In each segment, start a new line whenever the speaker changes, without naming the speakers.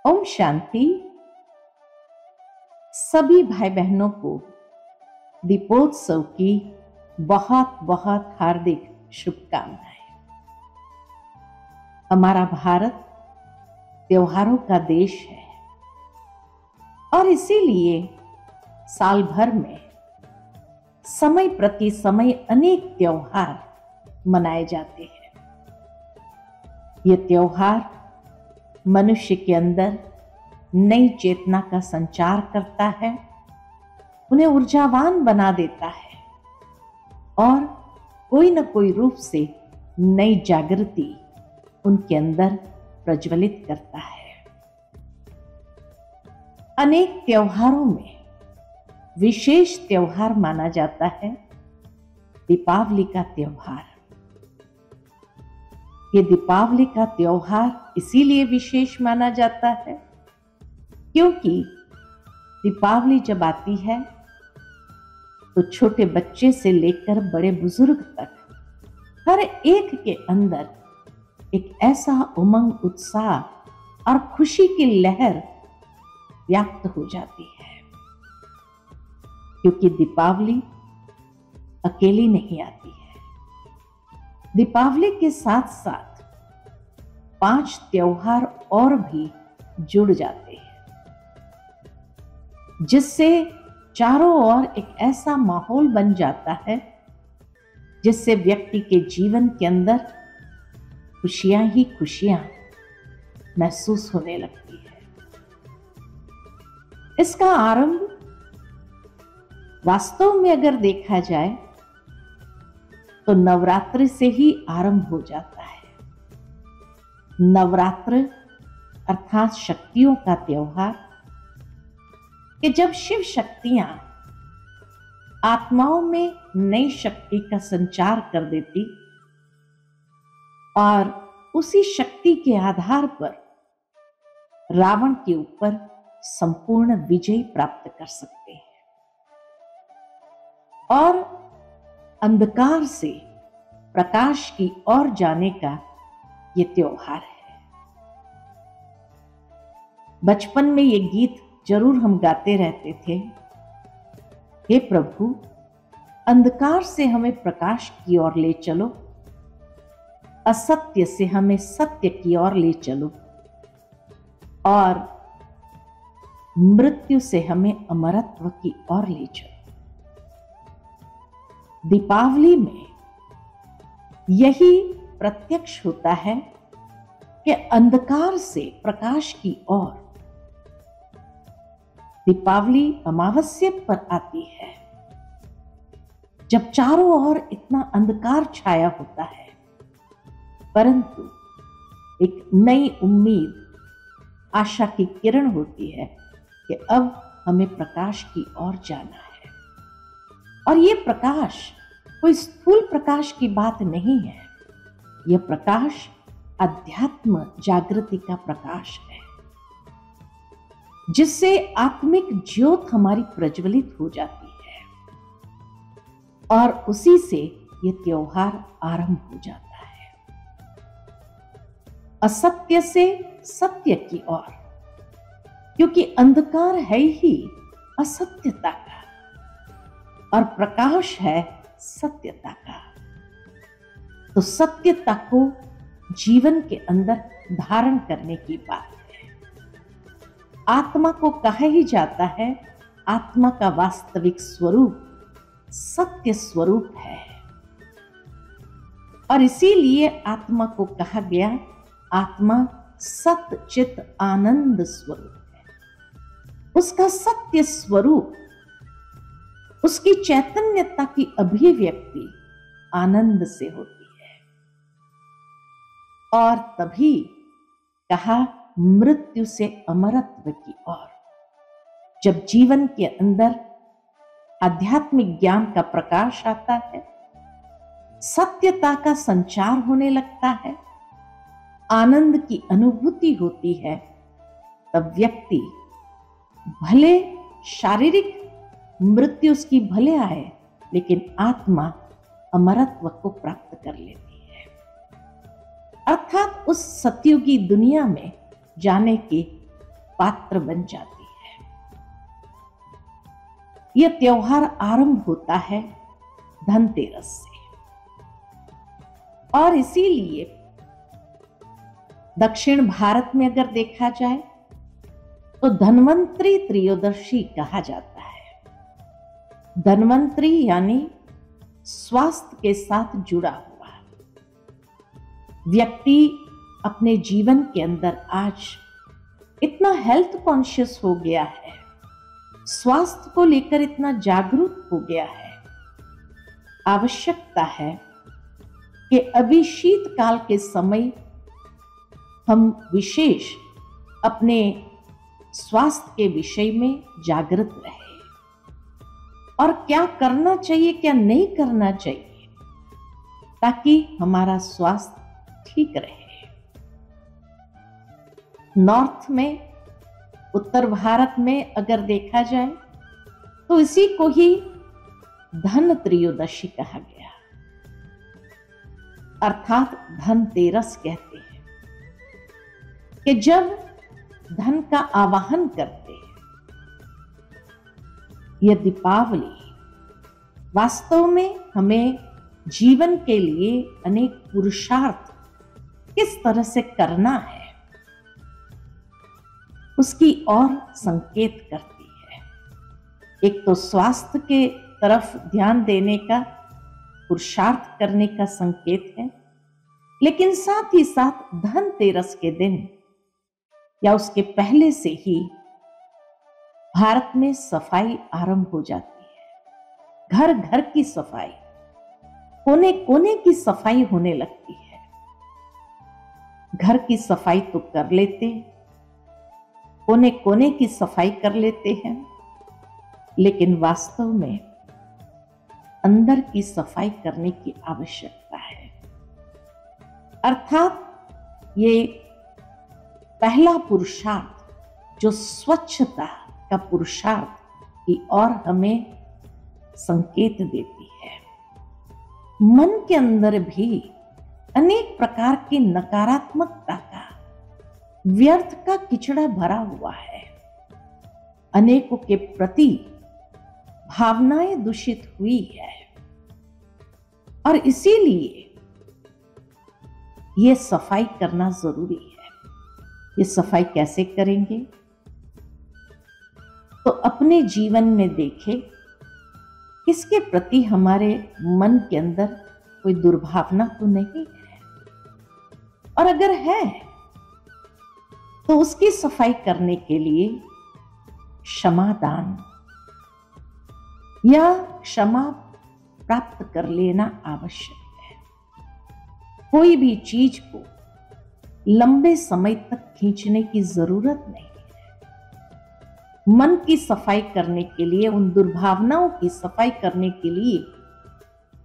ओम शांति। सभी भाई बहनों को दीपोत्सव की बहुत बहुत हार्दिक शुभकामनाएं। हमारा भारत त्योहारों का देश है और इसीलिए साल भर में समय प्रति समय अनेक त्योहार मनाए जाते हैं। ये त्योहार मनुष्य के अंदर नई चेतना का संचार करता है, उन्हें ऊर्जावान बना देता है और कोई न कोई रूप से नई जागृति उनके अंदर प्रज्वलित करता है। अनेक त्योहारों में विशेष त्योहार माना जाता है दीपावली का त्योहार। ये दीपावली का त्योहार इसीलिए विशेष माना जाता है क्योंकि दीपावली जब आती है तो छोटे बच्चे से लेकर बड़े बुजुर्ग तक हर एक के अंदर एक ऐसा उमंग, उत्साह और खुशी की लहर व्याप्त हो जाती है क्योंकि दीपावली अकेली नहीं आती है। दीपावली के साथ साथ 5 त्योहार और भी जुड़ जाते हैं जिससे चारों ओर एक ऐसा माहौल बन जाता है जिससे व्यक्ति के जीवन के अंदर खुशियां ही खुशियां महसूस होने लगती है। इसका आरंभ वास्तव में अगर देखा जाए तो नवरात्र से ही आरंभ हो जाता है। नवरात्र अर्थात शक्तियों का त्योहार कि जब शिव शक्तियां आत्माओं में नई शक्ति का संचार कर देती और उसी शक्ति के आधार पर रावण के ऊपर संपूर्ण विजय प्राप्त कर सकते हैं और अंधकार से प्रकाश की ओर जाने का ये त्योहार है। बचपन में ये गीत जरूर हम गाते रहते थे, हे प्रभु अंधकार से हमें प्रकाश की ओर ले चलो, असत्य से हमें सत्य की ओर ले चलो और मृत्यु से हमें अमरत्व की ओर ले चलो। दीपावली में यही प्रत्यक्ष होता है कि अंधकार से प्रकाश की ओर दीपावली अमावस्या पर आती है जब चारों ओर इतना अंधकार छाया होता है, परंतु एक नई उम्मीद, आशा की किरण होती है कि अब हमें प्रकाश की ओर जाना है। और ये प्रकाश कोई स्थूल प्रकाश की बात नहीं है, यह प्रकाश अध्यात्म जागृति का प्रकाश है जिससे आत्मिक ज्योत हमारी प्रज्वलित हो जाती है और उसी से यह त्योहार आरंभ हो जाता है। असत्य से सत्य की ओर, क्योंकि अंधकार है ही असत्यता का और प्रकाश है सत्यता का। तो सत्यता को जीवन के अंदर धारण करने की बात है। आत्मा को कहा ही जाता है, आत्मा का वास्तविक स्वरूप सत्य स्वरूप है और इसीलिए आत्मा को कहा गया आत्मा सत्य चित आनंद स्वरूप है। उसका सत्य स्वरूप, उसकी चैतन्यता की अभिव्यक्ति आनंद से होती है और तभी कहा मृत्यु से अमरत्व की ओर। जब जीवन के अंदर आध्यात्मिक ज्ञान का प्रकाश आता है, सत्यता का संचार होने लगता है, आनंद की अनुभूति होती है, तब व्यक्ति भले शारीरिक मृत्यु उसकी भले आए लेकिन आत्मा अमरत्व को प्राप्त कर लेती है। अर्थात उस सतयुगी दुनिया में जाने की पात्र बन जाती है। यह त्योहार आरंभ होता है धनतेरस से, और इसीलिए दक्षिण भारत में अगर देखा जाए तो धन्वंतरी त्रयोदशी कहा जाता है। धन्वंतरी यानी स्वास्थ्य के साथ जुड़ा हुआ। व्यक्ति अपने जीवन के अंदर आज इतना हेल्थ कॉन्शियस हो गया है, स्वास्थ्य को लेकर इतना जागरूक हो गया है। आवश्यकता है कि अभी शीतकाल के समय हम विशेष अपने स्वास्थ्य के विषय में जागृत रहे, और क्या करना चाहिए क्या नहीं करना चाहिए, ताकि हमारा स्वास्थ्य ठीक रहे। नॉर्थ में, उत्तर भारत में अगर देखा जाए तो इसी को ही धन त्रयोदशी कहा गया, अर्थात धनतेरस कहते हैं, कि जब धन का आवाहन करते हैं। यह दीपावली वास्तव में हमें जीवन के लिए अनेक पुरुषार्थ किस तरह से करना है उसकी ओर संकेत करती है। एक तो स्वास्थ्य के तरफ ध्यान देने का, पुरुषार्थ करने का संकेत है, लेकिन साथ ही साथ धनतेरस के दिन या उसके पहले से ही भारत में सफाई आरंभ हो जाती है। घर घर की सफाई, कोने कोने की सफाई होने लगती है। घर की सफाई तो कर लेते हैं, कोने कोने की सफाई कर लेते हैं, लेकिन वास्तव में अंदर की सफाई करने की आवश्यकता है। अर्थात ये पहला पुरुषार्थ जो स्वच्छता का पुरुषार्थ की ओर हमें संकेत देती है। मन के अंदर भी अनेक प्रकार की नकारात्मकता का, व्यर्थ का किचड़ा भरा हुआ है। अनेकों के प्रति भावनाएं दूषित हुई है, और इसीलिए यह सफाई करना जरूरी है। ये सफाई कैसे करेंगे? तो अपने जीवन में देखें किसके प्रति हमारे मन के अंदर कोई दुर्भावना तो नहीं है, और अगर है तो उसकी सफाई करने के लिए क्षमादान या क्षमा प्राप्त कर लेना आवश्यक है। कोई भी चीज को लंबे समय तक खींचने की जरूरत नहीं है। मन की सफाई करने के लिए, उन दुर्भावनाओं की सफाई करने के लिए,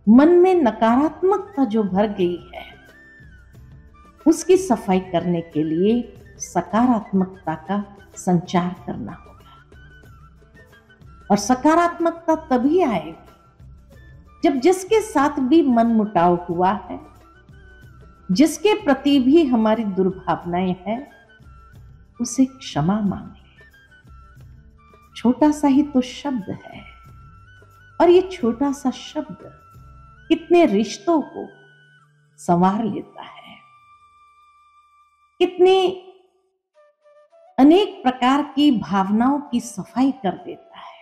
मन में नकारात्मकता जो भर गई है उसकी सफाई करने के लिए सकारात्मकता का संचार करना होगा। और सकारात्मकता तभी आएगी जब जिसके साथ भी मन मुटाव हुआ है, जिसके प्रति भी हमारी दुर्भावनाएं हैं, उसे क्षमा मांगे। छोटा सा ही तो शब्द है, और ये छोटा सा शब्द कितने रिश्तों को संवार लेता है, कितनी अनेक प्रकार की भावनाओं की सफाई कर देता है,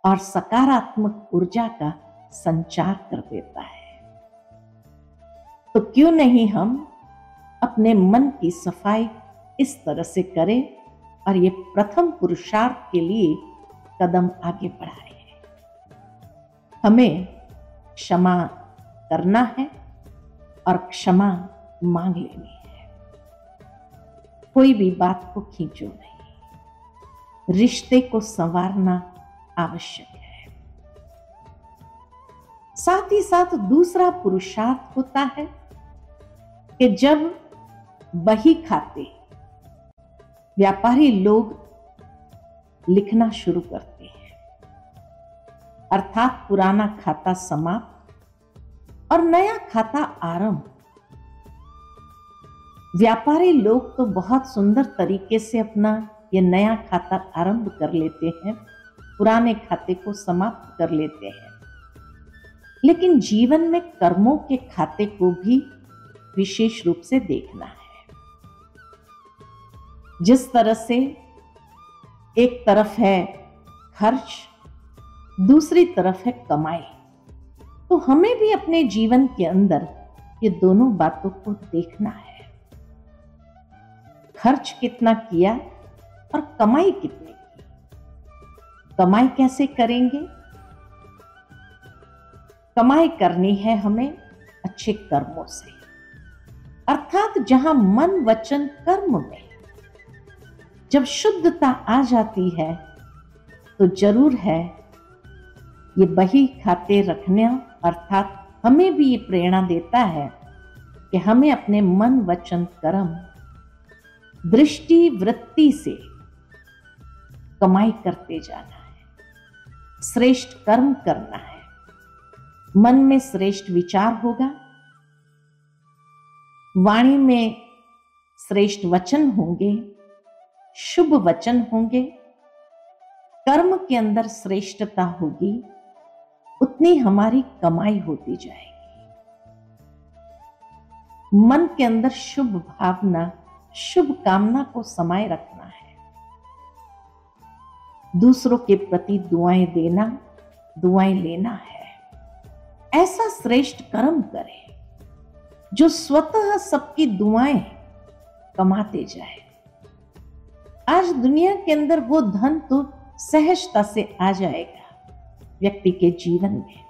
और सकारात्मक ऊर्जा का संचार कर देता है। तो क्यों नहीं हम अपने मन की सफाई इस तरह से करें, और ये प्रथम पुरुषार्थ के लिए कदम आगे बढ़ाएं। हमें क्षमा करना है और क्षमा मांग लेनी है। कोई भी बात को खींचो नहीं, रिश्ते को संवारना आवश्यक है। साथ ही साथ दूसरा पुरुषार्थ होता है कि जब बही खाते व्यापारी लोग लिखना शुरू करते हैं, अर्थात पुराना खाता समाप्त और नया खाता आरंभ। व्यापारी लोग तो बहुत सुंदर तरीके से अपना ये नया खाता आरंभ कर लेते हैं, पुराने खाते को समाप्त कर लेते हैं। लेकिन जीवन में कर्मों के खाते को भी विशेष रूप से देखना है। जिस तरह से एक तरफ है खर्च, दूसरी तरफ है कमाई, तो हमें भी अपने जीवन के अंदर ये दोनों बातों को देखना है। खर्च कितना किया और कमाई कितनी की। कमाई कैसे करेंगे? कमाई करनी है हमें अच्छे कर्मों से, अर्थात जहां मन वचन कर्म में जब शुद्धता आ जाती है तो जरूर है ये बही खाते रखने, अर्थात हमें भी ये प्रेरणा देता है कि हमें अपने मन वचन कर्म दृष्टि वृत्ति से कमाई करते जाना है, श्रेष्ठ कर्म करना है। मन में श्रेष्ठ विचार होगा, वाणी में श्रेष्ठ वचन होंगे, शुभ वचन होंगे, कर्म के अंदर श्रेष्ठता होगी, उतनी हमारी कमाई होती जाएगी। मन के अंदर शुभ भावना, शुभ कामना को समाये रखना है। दूसरों के प्रति दुआएं देना, दुआएं लेना है। ऐसा श्रेष्ठ कर्म करें जो स्वतः सबकी दुआएं कमाते जाए। आज दुनिया के अंदर वो धन तो सहजता से आ जाएगा व्यक्ति के जीवन में,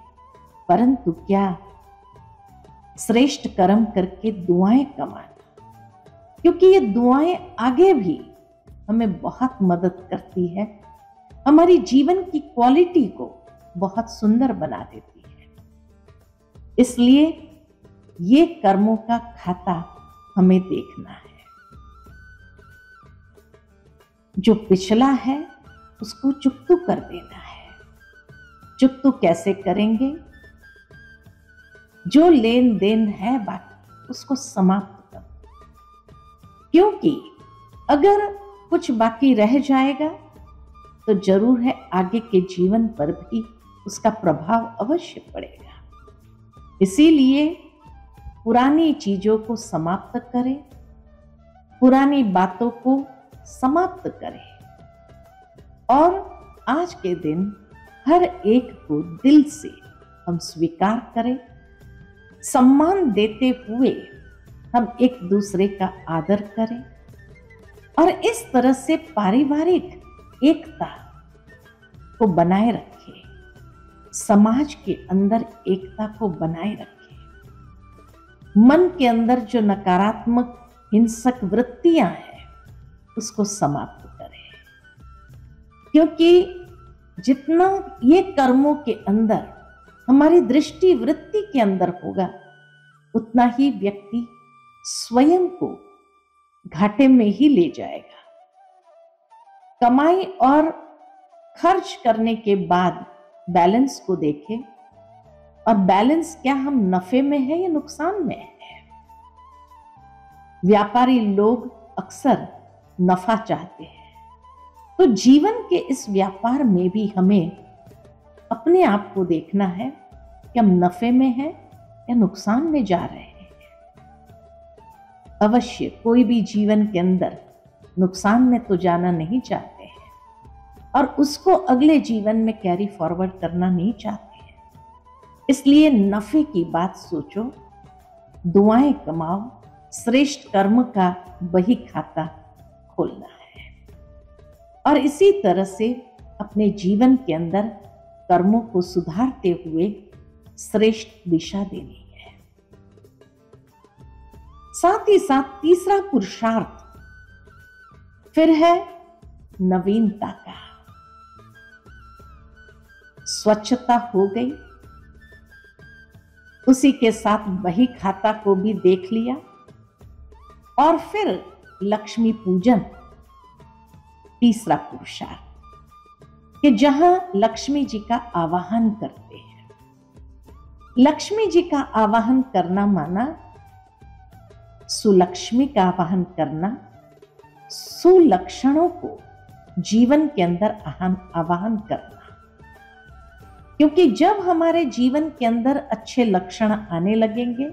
परंतु क्या श्रेष्ठ कर्म करके दुआएं कमाना, क्योंकि ये दुआएं आगे भी हमें बहुत मदद करती है, हमारी जीवन की क्वालिटी को बहुत सुंदर बना देती है। इसलिए ये कर्मों का खाता हमें देखना है। जो पिछला है उसको चुकतू कर देना है। चुकतू कैसे करेंगे? जो लेन देन है बाकी उसको समाप्त कर, क्योंकि अगर कुछ बाकी रह जाएगा तो जरूर है आगे के जीवन पर भी उसका प्रभाव अवश्य पड़ेगा। इसीलिए पुरानी चीजों को समाप्त करें, पुरानी बातों को समाप्त करें और आज के दिन हर एक को दिल से हम स्वीकार करें। सम्मान देते हुए हम एक दूसरे का आदर करें और इस तरह से पारिवारिक एकता को बनाए रखें, समाज के अंदर एकता को बनाए रखें। मन के अंदर जो नकारात्मक हिंसक वृत्तियां हैं उसको समाप्त करें, क्योंकि जितना ये कर्मों के अंदर हमारी दृष्टि वृत्ति के अंदर होगा उतना ही व्यक्ति स्वयं को घाटे में ही ले जाएगा। कमाई और खर्च करने के बाद बैलेंस को देखें और बैलेंस क्या हम नफे में है या नुकसान में है। व्यापारी लोग अक्सर नफा चाहते हैं, तो जीवन के इस व्यापार में भी हमें अपने आप को देखना है कि हम नफे में हैं या नुकसान में जा रहे हैं। अवश्य कोई भी जीवन के अंदर नुकसान में तो जाना नहीं चाहते हैं और उसको अगले जीवन में कैरी फॉरवर्ड करना नहीं चाहते हैं। इसलिए नफे की बात सोचो, दुआएं कमाओ, श्रेष्ठ कर्म का बही खाता खोलना है और इसी तरह से अपने जीवन के अंदर कर्मों को सुधारते हुए श्रेष्ठ दिशा देनी है। साथ ही साथ तीसरा पुरुषार्थ फिर है नवीनता का। स्वच्छता हो गई, उसी के साथ बही खाता को भी देख लिया और फिर लक्ष्मी पूजन, तीसरा पुरुषार्थ कि जहां लक्ष्मी जी का आवाहन करते हैं। लक्ष्मी जी का आवाहन करना माना सुलक्ष्मी का आवाहन करना, सुलक्षणों को जीवन के अंदर आवाहन करना। क्योंकि जब हमारे जीवन के अंदर अच्छे लक्षण आने लगेंगे,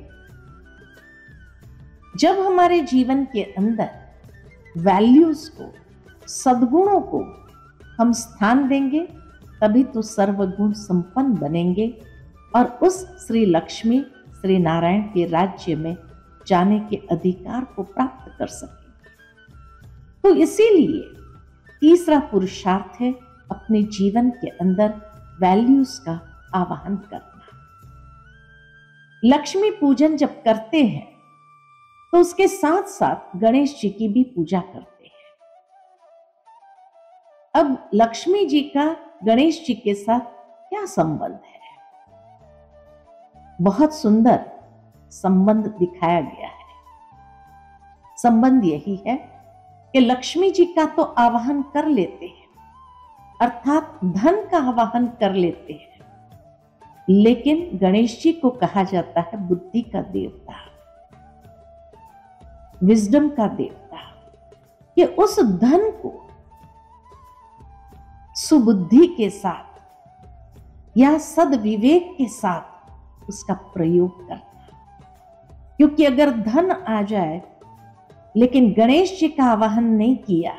जब हमारे जीवन के अंदर वैल्यूज को, सद्गुणों को हम स्थान देंगे, तभी तो सर्वगुण संपन्न बनेंगे और उस श्री लक्ष्मी श्री नारायण के राज्य में जाने के अधिकार को प्राप्त कर सकेंगे। तो इसीलिए तीसरा पुरुषार्थ है अपने जीवन के अंदर वैल्यूज का आवाहन करना। लक्ष्मी पूजन जब करते हैं तो उसके साथ साथ गणेश जी की भी पूजा करते हैं। अब लक्ष्मी जी का गणेश जी के साथ क्या संबंध है? बहुत सुंदर संबंध दिखाया गया है। संबंध यही है कि लक्ष्मी जी का तो आवाहन कर लेते हैं, अर्थात धन का आवाहन कर लेते हैं, लेकिन गणेश जी को कहा जाता है बुद्धि का देवता, विजडम का देवता, कि उस धन को सुबुद्धि के साथ या सद्विवेक के साथ उसका प्रयोग करना। क्योंकि अगर धन आ जाए लेकिन गणेश जी का आवाहन नहीं किया,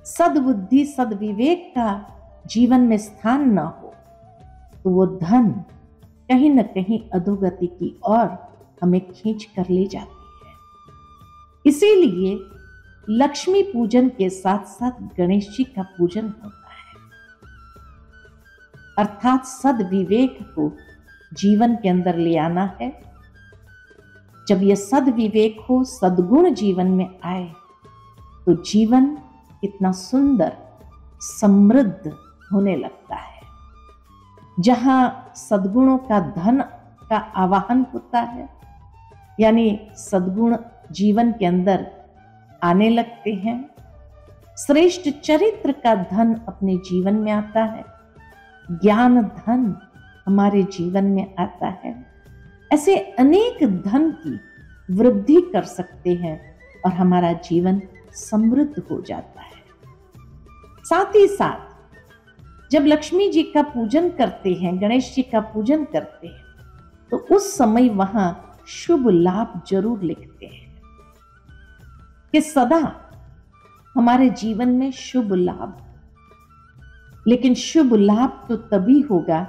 सद्बुद्धि सद्विवेक का जीवन में स्थान ना हो, तो वो धन कहीं न कहीं अधोगति की ओर हमें खींच कर ले जाती है। इसीलिए लक्ष्मी पूजन के साथ साथ गणेश जी का पूजन होता है, अर्थात सद्विवेक को जीवन के अंदर ले आना है। जब यह सद्विवेक हो, सद्गुण जीवन में आए, तो जीवन कितना सुंदर समृद्ध होने लगता है। जहां सद्गुणों का धन का आवाहन होता है, यानी सद्गुण जीवन के अंदर आने लगते हैं, श्रेष्ठ चरित्र का धन अपने जीवन में आता है, ज्ञान धन हमारे जीवन में आता है। ऐसे अनेक धन की वृद्धि कर सकते हैं और हमारा जीवन समृद्ध हो जाता है। साथ ही साथ जब लक्ष्मी जी का पूजन करते हैं, गणेश जी का पूजन करते हैं, तो उस समय वहां शुभ लाभ जरूर लिखते हैं कि सदा हमारे जीवन में शुभ लाभ। लेकिन शुभ लाभ तो तभी होगा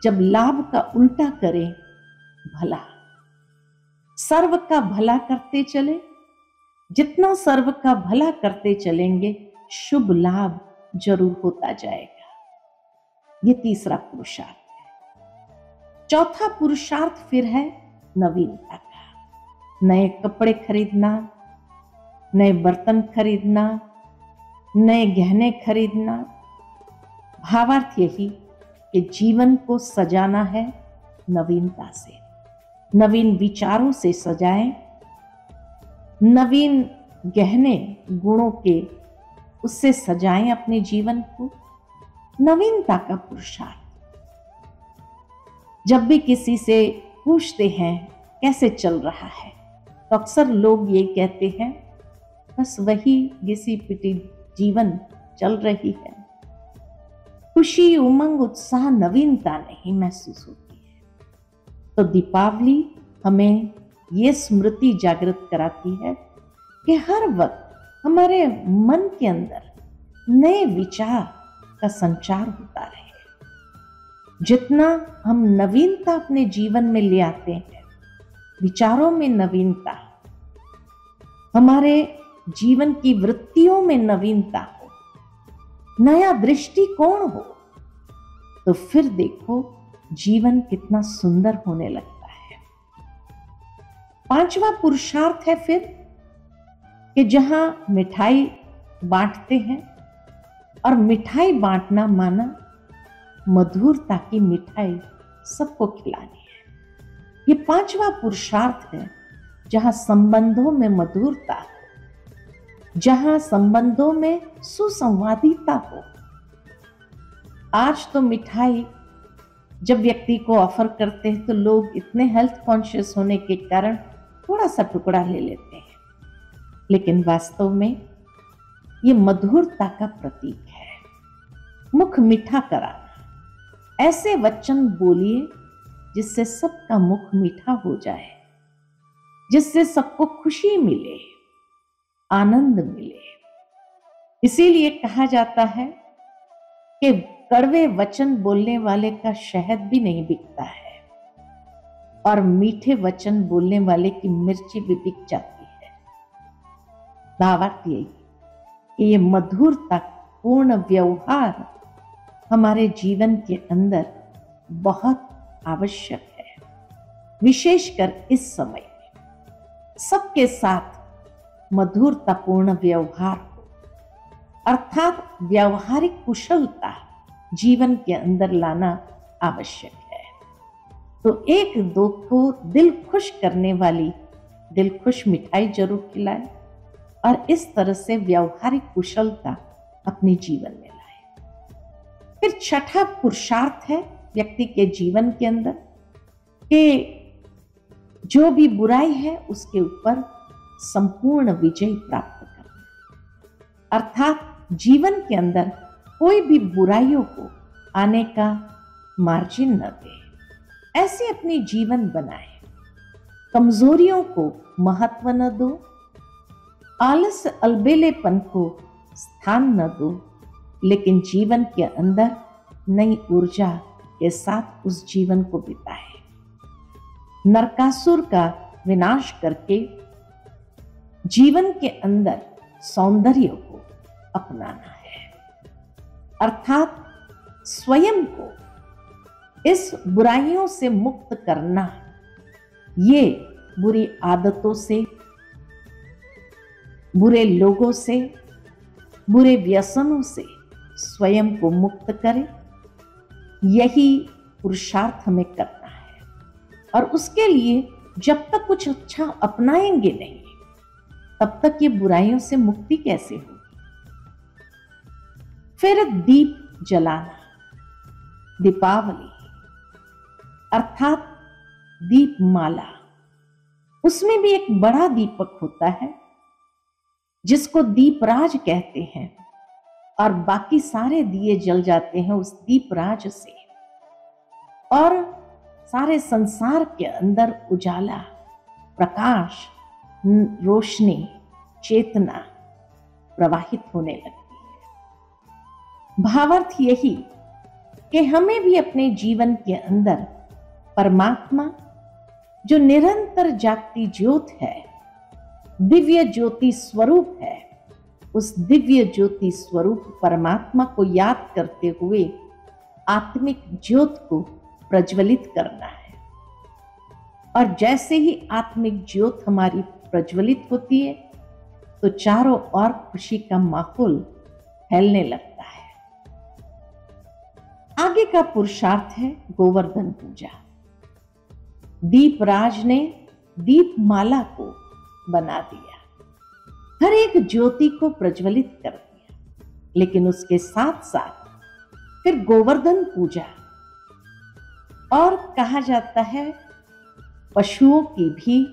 जब लाभ का उल्टा करें भला, सर्व का भला करते चले। जितना सर्व का भला करते चलेंगे, शुभ लाभ जरूर होता जाएगा। ये तीसरा पुरुषार्थ है। चौथा पुरुषार्थ फिर है नवीनता का। नए कपड़े खरीदना, नए बर्तन खरीदना, नए गहने खरीदना। भावार्थ यही कि जीवन को सजाना है नवीनता से, नवीन विचारों से सजाएं, नवीन गहने गुणों के उससे सजाएं अपने जीवन को। नवीनता का पुरुषार्थ। जब भी किसी से पूछते हैं कैसे चल रहा है, तो अक्सर लोग ये कहते हैं बस वही घिसी पिटी जीवन चल रही है, खुशी उमंग उत्साह नवीनता नहीं महसूस होती है। तो दीपावली हमें ये स्मृति जागृत कराती है कि हर वक्त हमारे मन के अंदर नए विचार का संचार होता रहे। जितना हम नवीनता अपने जीवन में ले आते हैं, विचारों में नवीनता, हमारे जीवन की वृत्तियों में नवीनता हो, नया दृष्टिकोण हो, तो फिर देखो जीवन कितना सुंदर होने लगता है। पांचवा पुरुषार्थ है फिर कि जहां मिठाई बांटते हैं, और मिठाई बांटना माना मधुरता की मिठाई सबको खिलानी है। ये पांचवा पुरुषार्थ है जहां संबंधों में मधुरता हो, जहां संबंधों में सुसंवादिता हो। आज तो मिठाई जब व्यक्ति को ऑफर करते हैं तो लोग इतने हेल्थ कॉन्शियस होने के कारण थोड़ा सा टुकड़ा ले लेते हैं, लेकिन वास्तव में ये मधुरता का प्रतीक है। मुख मीठा कराना, ऐसे वचन बोलिए जिससे सबका मुख मीठा हो जाए, जिससे सबको खुशी मिले, आनंद मिले। इसीलिए कहा जाता है कि कड़वे वचन बोलने वाले का शहद भी नहीं बिकता है और मीठे वचन बोलने वाले की मिर्ची भी बिक जाती है। भावार्थ यही कि ये मधुरता पूर्ण व्यवहार हमारे जीवन के अंदर बहुत आवश्यक है, विशेषकर इस समय में सबके साथ मधुरतापूर्ण व्यवहार हो, अर्थात व्यावहारिक कुशलता जीवन के अंदर लाना आवश्यक है। तो एक दो को दिल खुश करने वाली दिल खुश मिठाई जरूर खिलाए और इस तरह से व्यावहारिक कुशलता अपने जीवन में लाए। फिर छठा पुरुषार्थ है व्यक्ति के जीवन के अंदर कि जो भी बुराई है उसके ऊपर संपूर्ण विजय प्राप्त करना, अर्थात जीवन के अंदर कोई भी बुराइयों को आने का मार्जिन न दे, ऐसे अपनी जीवन बनाए। कमजोरियों को महत्व न दो, आलस अलबेलेपन को स्थान न दो, लेकिन जीवन के अंदर नई ऊर्जा के साथ उस जीवन को बिताए। नरकासुर का विनाश करके जीवन के अंदर सौंदर्य को अपनाना है, अर्थात स्वयं को इस बुराइयों से मुक्त करना। ये बुरी आदतों से, बुरे लोगों से, बुरे व्यसनों से स्वयं को मुक्त करें, यही पुरुषार्थ हमें करना है। और उसके लिए जब तक कुछ अच्छा अपनाएंगे नहीं, तब तक ये बुराइयों से मुक्ति कैसे होगी। फिर दीप जलाना, दीपावली अर्थात दीपमाला, उसमें भी एक बड़ा दीपक होता है जिसको दीपराज कहते हैं और बाकी सारे दिए जल जाते हैं उस दीपराज से और सारे संसार के अंदर उजाला, प्रकाश, रोशनी, चेतना प्रवाहित होने लगती है। भावार्थ यही कि हमें भी अपने जीवन के अंदर परमात्मा जो निरंतर जागती ज्योत है, दिव्य ज्योति स्वरूप है, उस दिव्य ज्योति स्वरूप परमात्मा को याद करते हुए आत्मिक ज्योत को प्रज्वलित करना है। और जैसे ही आत्मिक ज्योत हमारी प्रज्वलित होती है तो चारों ओर खुशी का माहौल फैलने लगता है। आगे का पुरुषार्थ है गोवर्धन पूजा। दीपराज ने दीपमाला को बना दिया, हर एक ज्योति को प्रज्वलित कर दिया, लेकिन उसके साथ साथ फिर गोवर्धन पूजा, और कहा जाता है पशुओं की भी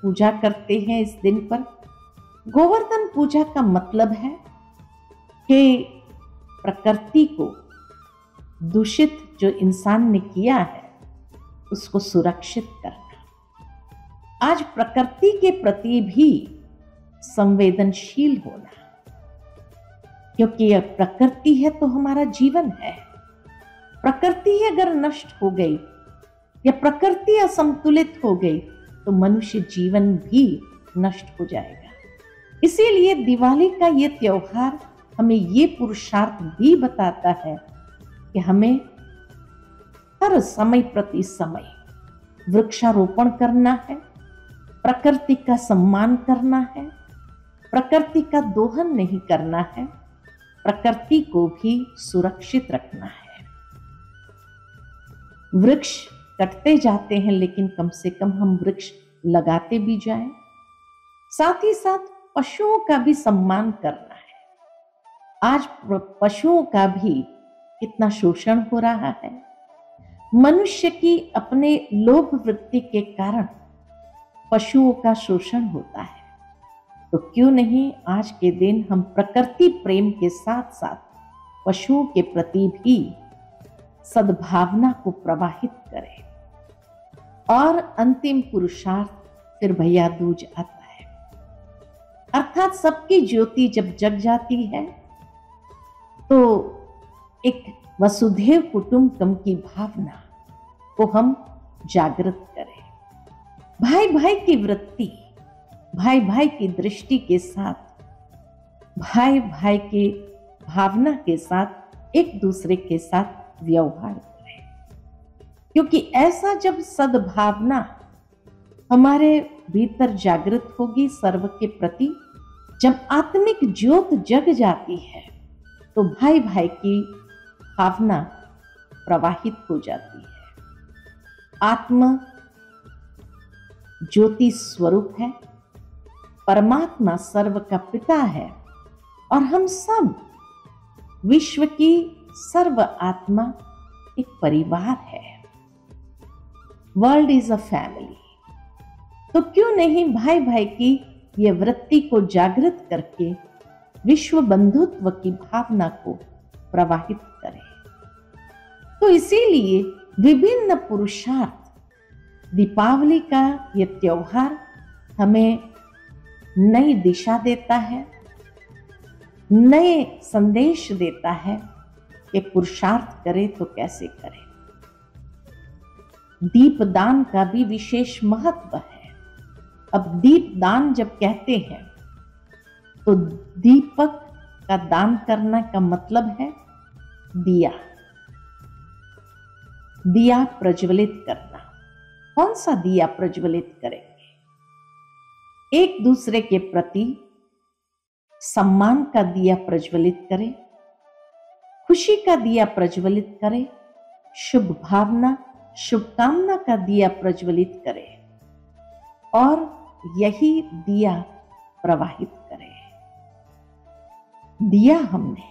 पूजा करते हैं इस दिन पर। गोवर्धन पूजा का मतलब है कि प्रकृति को दूषित जो इंसान ने किया है उसको सुरक्षित करना, आज प्रकृति के प्रति भी संवेदनशील होना, क्योंकि यह प्रकृति है तो हमारा जीवन है। प्रकृति अगर नष्ट हो गई या प्रकृति असंतुलित हो गई तो मनुष्य जीवन भी नष्ट हो जाएगा। इसीलिए दिवाली का ये त्योहार हमें ये पुरुषार्थ भी बताता है कि हमें हर समय प्रति समय वृक्षारोपण करना है, प्रकृति का सम्मान करना है, प्रकृति का दोहन नहीं करना है, प्रकृति को भी सुरक्षित रखना है। वृक्ष कटते जाते हैं लेकिन कम से कम हम वृक्ष लगाते भी जाएं। साथ ही साथ पशुओं का भी सम्मान करना है। आज पशुओं का भी कितना शोषण हो रहा है। मनुष्य की अपने लोभ वृत्ति के कारण पशुओं का शोषण होता है। तो क्यों नहीं आज के दिन हम प्रकृति प्रेम के साथ साथ पशुओं के प्रति भी सद्भावना को प्रवाहित करें। और अंतिम पुरुषार्थ फिर भैया दूज आता है, अर्थात सबकी ज्योति जब जग जाती है तो एक वसुधैव कुटुंबकम की भावना को हम जागृत करें। भाई भाई की वृत्ति, भाई भाई की दृष्टि के साथ, भाई भाई की भावना के साथ एक दूसरे के साथ व्यवहार करें, क्योंकि ऐसा जब सद्भावना हमारे भीतर जागृत होगी सर्व के प्रति, जब आत्मिक ज्योत जग जाती है तो भाई भाई की भावना प्रवाहित हो जाती है। आत्मा ज्योति स्वरूप है, परमात्मा सर्व का पिता है और हम सब विश्व की सर्व आत्मा एक परिवार है। World is a family. तो क्यों नहीं भाई भाई की ये वृत्ति को जागृत करके विश्व बंधुत्व की भावना को प्रवाहित करें। तो इसीलिए विभिन्न पुरुषार्थ, दीपावली का ये त्योहार हमें नई दिशा देता है, नए संदेश देता है कि पुरुषार्थ करें तो कैसे करें। दीपदान का भी विशेष महत्व है। अब दीपदान जब कहते हैं तो दीपक का दान करना का मतलब है दिया, दिया प्रज्वलित करना। कौन सा दिया प्रज्वलित करेंगे? एक दूसरे के प्रति सम्मान का दिया प्रज्वलित करें, खुशी का दिया प्रज्वलित करें, शुभ भावना शुभकामना का दिया प्रज्वलित करें और यही दिया प्रवाहित करें। दिया हमने,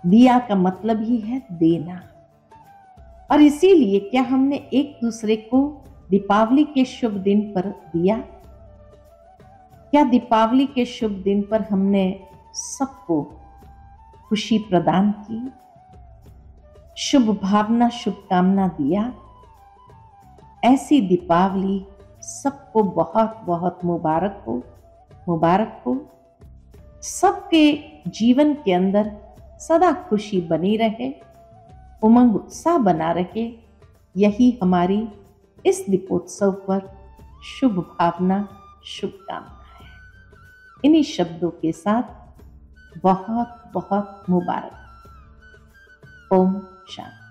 दिया का मतलब ही है देना। और इसीलिए क्या हमने एक दूसरे को दीपावली के शुभ दिन पर दिया? क्या दीपावली के शुभ दिन पर हमने सबको खुशी प्रदान की, शुभ भावना शुभकामना दिया? ऐसी दीपावली सबको बहुत बहुत मुबारक हो, मुबारक हो। सबके जीवन के अंदर सदा खुशी बनी रहे, उमंग उत्साह बना रहे। यही हमारी इस दीपोत्सव पर शुभ भावना शुभकामना है। इन्हीं शब्दों के साथ बहुत बहुत मुबारक। ओम शांति।